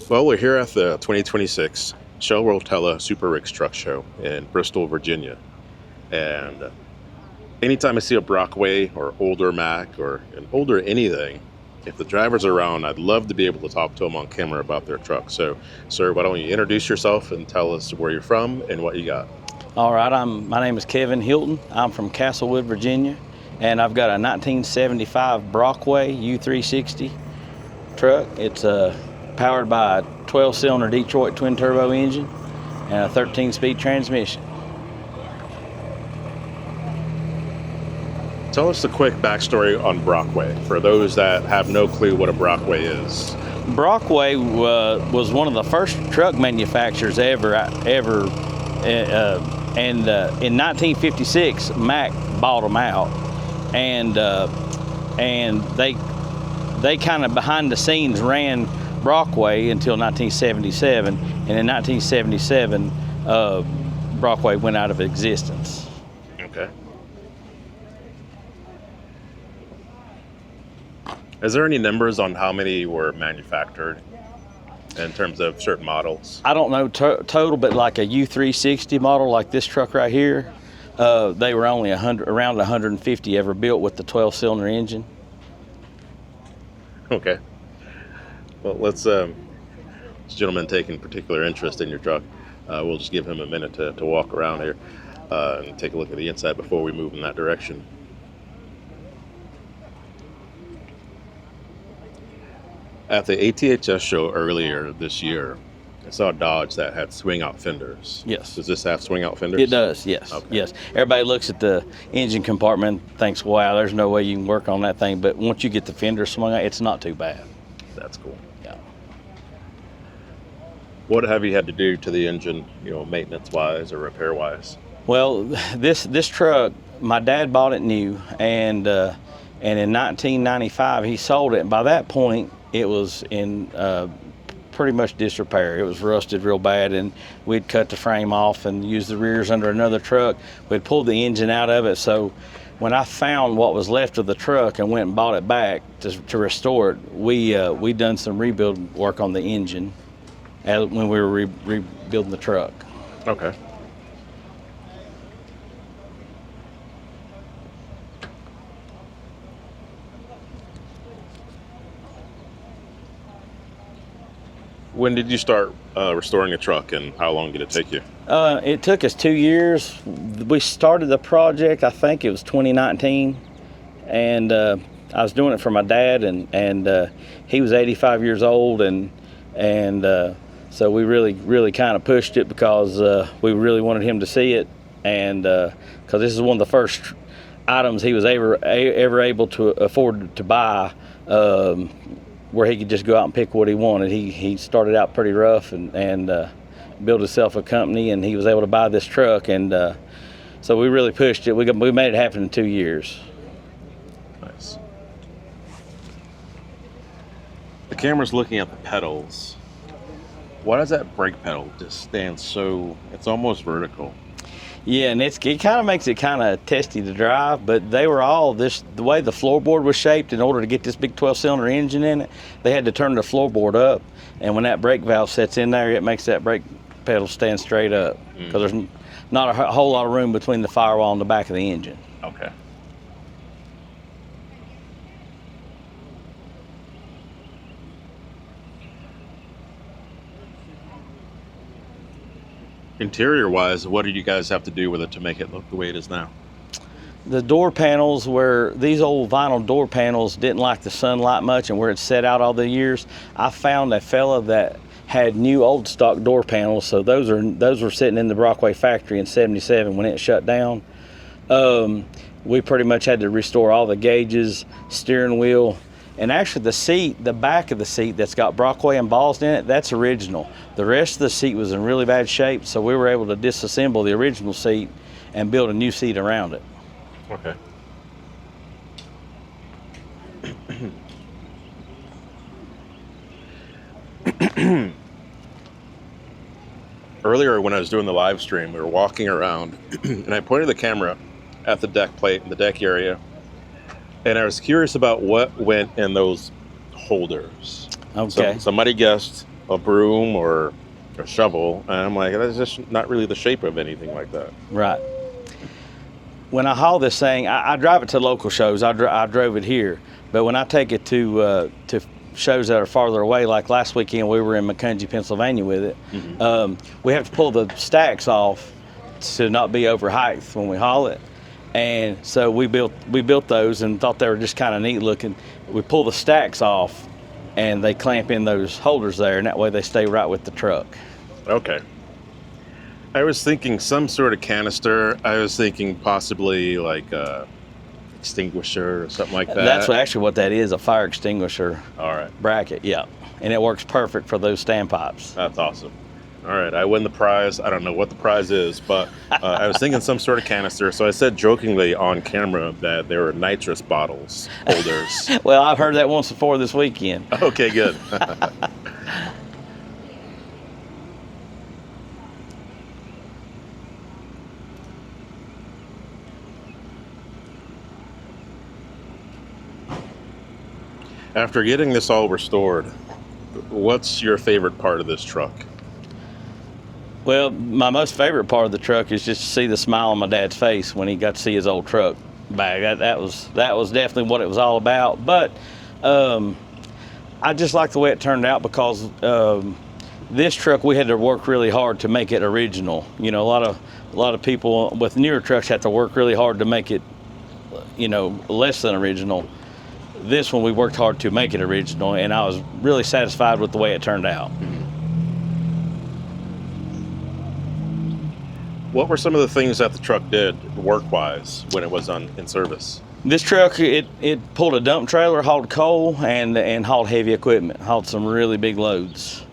Well, we're here at the 2026 Shell Rotella SuperRigs Truck Show in Bristol, Virginia. And anytime I see a Brockway or older Mack or an older anything, if the driver's around, I'd love to be able to talk to them on camera about their truck. So, sir, why don't you introduce yourself and tell us where you're from and what you got? All right, my name is Kevin Hylton. I'm from Castlewood, Virginia, and I've got a 1975 Brockway U360 truck. It's powered by a 12-cylinder Detroit twin-turbo engine and a 13-speed transmission. Tell us the quick backstory on Brockway for those that have no clue what a Brockway is. Brockway was one of the first truck manufacturers ever. In 1956, Mack bought them out, and they kind of behind the scenes ran Brockway until 1977, and in 1977, Brockway went out of existence. Okay. Is there any numbers on how many were manufactured in terms of certain models? I don't know total, but like a U360 model like this truck right here, they were only around 150 ever built with the 12-cylinder engine. Okay. Well, let's, this gentleman taking particular interest in your truck. We'll just give him a minute to walk around here and take a look at the inside before we move in that direction. At the ATHS show earlier this year, I saw a Dodge that had swing-out fenders. Yes. Does this have swing-out fenders? It does, yes. Okay. Yes. Everybody looks at the engine compartment and thinks, wow, there's no way you can work on that thing. But once you get the fender swung out, it's not too bad. That's cool. Yeah. What have you had to do to the engine, maintenance-wise or repair-wise? Well, this truck, my dad bought it new, and in 1995 he sold it. And by that point, it was in pretty much disrepair. It was rusted real bad, and we'd cut the frame off and use the rears under another truck. We'd pulled the engine out of it. So when I found what was left of the truck and went and bought it back to restore it, we done some rebuild work on the engine when we were rebuilding the truck. Okay. When did you start restoring a truck, and how long did it take you? It took us 2 years. We started the project, I think it was 2019, and I was doing it for my dad, and he was 85 years old, and so we really kind of pushed it because we really wanted him to see it, and because this is one of the first items he was ever able to afford to buy, where he could just go out and pick what he wanted. He started out pretty rough and built himself a company, and he was able to buy this truck, and so we really pushed it. We made it happen in 2 years. Nice. The camera's looking at the pedals. Why does that brake pedal just stand so, it's almost vertical? Yeah, and it kind of makes it kind of testy to drive, but they were all the way the floorboard was shaped. In order to get this big 12-cylinder engine in it, they had to turn the floorboard up, and when that brake valve sets in there, it makes that brake pedal stand straight up because there's not a whole lot of room between the firewall and the back of the engine. Okay. Interior-wise, what do you guys have to do with it to make it look the way it is now? The door panels, where these old vinyl door panels didn't like the sunlight much and where it's set out all the years, I found a fella that had new old stock door panels, so those were sitting in the Brockway factory in '77 when it shut down. We pretty much had to restore all the gauges, steering wheel, and actually the seat, the back of the seat that's got Brockway embossed in it, that's original. The rest of the seat was in really bad shape, so we were able to disassemble the original seat and build a new seat around it. Okay. Earlier when I was doing the live stream, we were walking around and I pointed the camera at the deck plate in the deck area, and I was curious about what went in those holders. Okay. Somebody guessed a broom or a shovel, and I'm like, that's just not really the shape of anything like that. Right. When I haul this thing, I drive it to local shows. I drove it here, but when I take it to shows that are farther away, like last weekend we were in Macungie, Pennsylvania with it, we have to pull the stacks off to not be over height when we haul it. And so we built those and thought they were just kind of neat looking. We pull the stacks off and they clamp in those holders there, and that way they stay right with the truck. Okay. I was thinking some sort of canister. I was thinking possibly like a extinguisher or something like that. That's actually what that is, a fire extinguisher. All right. Bracket, yeah. And it works perfect for those standpipes. That's awesome. All right, I win the prize. I don't know what the prize is, but I was thinking some sort of canister. So I said jokingly on camera that there were nitrous bottles holders. Well, I've heard that once before this weekend. Okay, good. After getting this all restored, what's your favorite part of this truck? Well, my most favorite part of the truck is just to see the smile on my dad's face when he got to see his old truck back. That was definitely what it was all about. But I just like the way it turned out because this truck we had to work really hard to make it original. You know, a lot of people with newer trucks have to work really hard to make it, you know, less than original. This one we worked hard to make it original, and I was really satisfied with the way it turned out. What were some of the things that the truck did work-wise when it was in service? This truck, it pulled a dump trailer, hauled coal, and hauled heavy equipment, hauled some really big loads.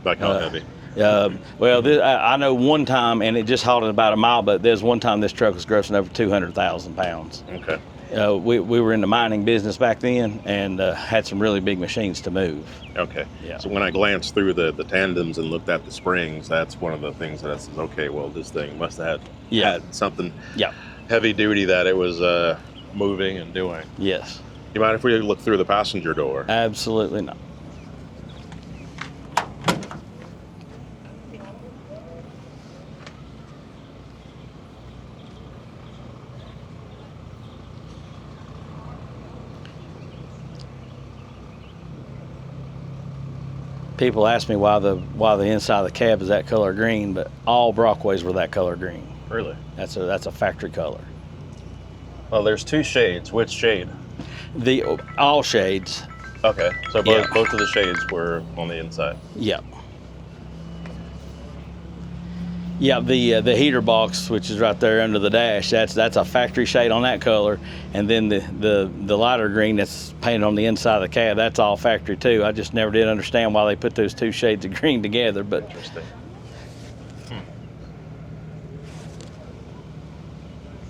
Like how heavy? Well, I know one time, and it just hauled it about a mile, but there's one time this truck was grossing over 200,000 pounds. Okay. We were in the mining business back then and had some really big machines to move. Okay. Yeah. So when I glanced through the tandems and looked at the springs, that's one of the things that I said, okay, well, this thing must have had something heavy duty that it was moving and doing. Yes. You mind if we look through the passenger door? Absolutely not. People ask me why the inside of the cab is that color green, but all Brockways were that color green. Really? That's a factory color. Well, there's two shades. Which shade? All shades. Okay, so both of the shades were on the inside. Yep. Yeah, the heater box, which is right there under the dash, that's a factory shade on that color, and then the lighter green that's painted on the inside of the cab, that's all factory too. I just never did understand why they put those two shades of green together, but interesting.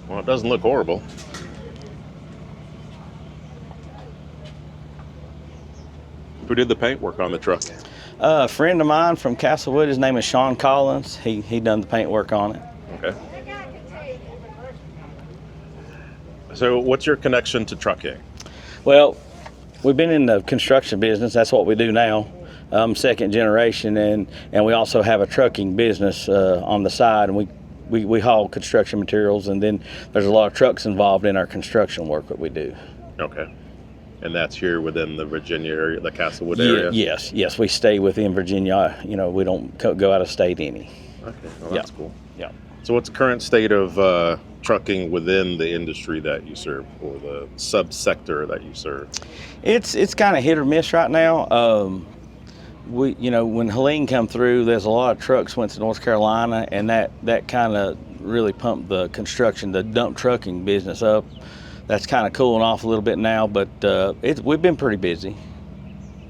Well, it doesn't look horrible. Who did the paint work on the truck? A friend of mine from Castlewood, his name is Sean Collins. He done the paint work on it. Okay. So what's your connection to trucking? Well, we've been in the construction business. That's what we do now. Second generation, and we also have a trucking business on the side, and we haul construction materials, and then there's a lot of trucks involved in our construction work that we do. Okay. And that's here within the Virginia area, the Castlewood area? Yes, we stay within Virginia. You know, we don't go out of state any. Okay, well, that's cool. Yeah. So what's the current state of trucking within the industry that you serve, or the subsector that you serve? It's kind of hit or miss right now. When Helene come through, there's a lot of trucks went to North Carolina, and that kind of really pumped the dump trucking business up. That's kind of cooling off a little bit now, but we've been pretty busy.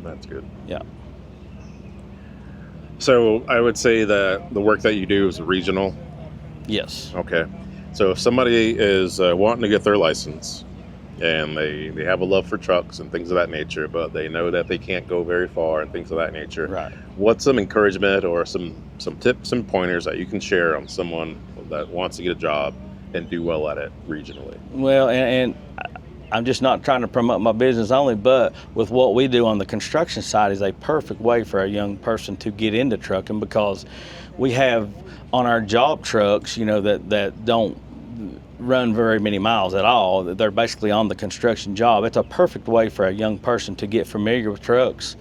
That's good. Yeah. So I would say that the work that you do is regional. Yes. Okay. So if somebody is wanting to get their license, and they have a love for trucks and things of that nature, but they know that they can't go very far and things of that nature. Right. What's some encouragement or some tips and pointers that you can share on someone that wants to get a job and do well at it regionally? Well, and I'm just not trying to promote my business only, but with what we do on the construction side is a perfect way for a young person to get into trucking, because we have on our job trucks, that don't run very many miles at all. They're basically on the construction job. It's a perfect way for a young person to get familiar with trucks.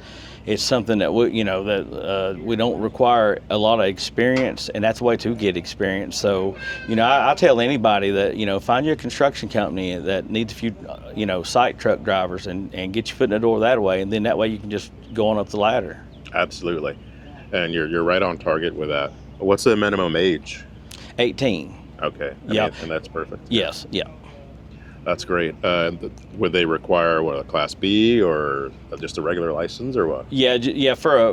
It's something that we don't require a lot of experience, and that's a way to get experience. So, I tell anybody that, find you a construction company that needs a few, site truck drivers and get your foot in the door that way, and then that way you can just go on up the ladder. Absolutely. And you're right on target with that. What's the minimum age? 18. Okay. Yeah. And that's perfect. Yes. Yeah. That's great. Would they require a Class B or just a regular license or what? Yeah. For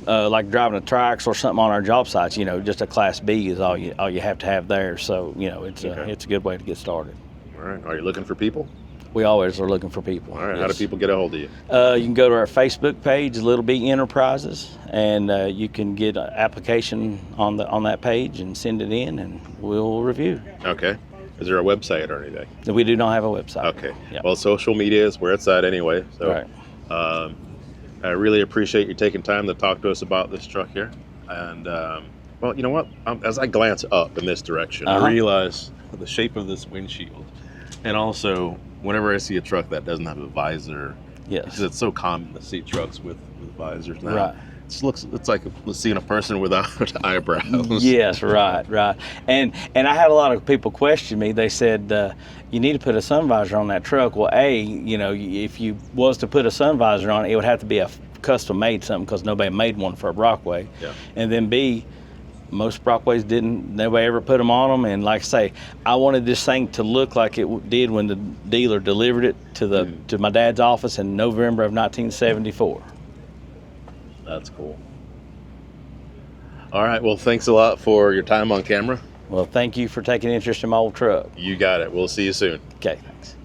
a like driving a tracks or something on our job sites, just a Class B is all you have to have there. So it's a good way to get started. All right. Are you looking for people? We always are looking for people. All right. Yes. How do people get a hold of you? You can go to our Facebook page, Little B Enterprises, and you can get an application on that page and send it in, and we'll review. Okay. Is there a website or anything? We do not have a website. Okay. Yep. Well, social media is where it's at anyway. So, right. I really appreciate you taking time to talk to us about this truck here. And well, you know what? As I glance up in this direction, I realize the shape of this windshield, and also whenever I see a truck that doesn't have a visor, because it's so common to see trucks with visors now. Right. It's like seeing a person without eyebrows. Yes, right. And I had a lot of people question me. They said, you need to put a sun visor on that truck. Well, if you was to put a sun visor on it, it would have to be a custom made something, because nobody made one for a Brockway. Yeah. And then B, most Brockways nobody ever put them on them. And like I say, I wanted this thing to look like it did when the dealer delivered it to my dad's office in November of 1974. That's cool. All right. Well, thanks a lot for your time on camera. Well, thank you for taking interest in my old truck. You got it. We'll see you soon. Okay, thanks.